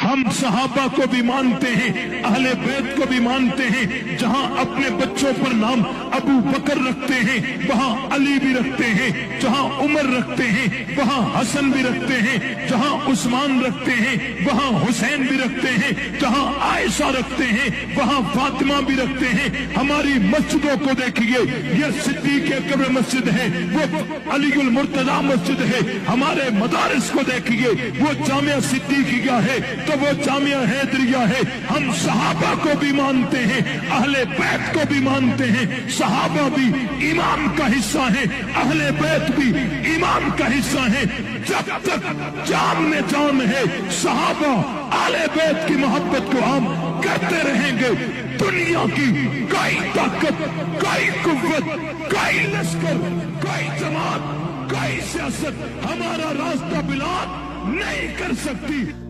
हम सहाबा को भी मानते हैं, अहले बैत को भी मानते हैं। जहां अपने बच्चों पर नाम अबू बकर रखते हैं वहां अली भी रखते हैं, जहां उमर रखते हैं वहां हसन भी रखते हैं, जहां उस्मान रखते हैं वहां हुसैन भी रखते हैं, जहां आयशा रखते हैं वहां फातिमा भी रखते हैं। हमारी मस्जिदों को देखिए, ये सिद्दीक़ अकबर मस्जिद है, वो अलीउल मुर्तजा मस्जिद है। हमारे मदारिस को देखिए, वो जामिया सिद्दीकिया है तो वो जामिया हैदरिया है। हम सहाबा को भी मानते हैं, अहले बैत को भी मानते हैं। सहाबा भी ईमान का हिस्सा है, अहले बैत भी ईमान का हिस्सा है। जब तक जान में जान है, सहाबा अहले बैत की मोहब्बत को हम कहते रहेंगे। दुनिया की कोई ताकत, कोई कुव्वत, कोई लश्कर, कोई जमात, कोई सियासत हमारा रास्ता बिलान नहीं कर सकती।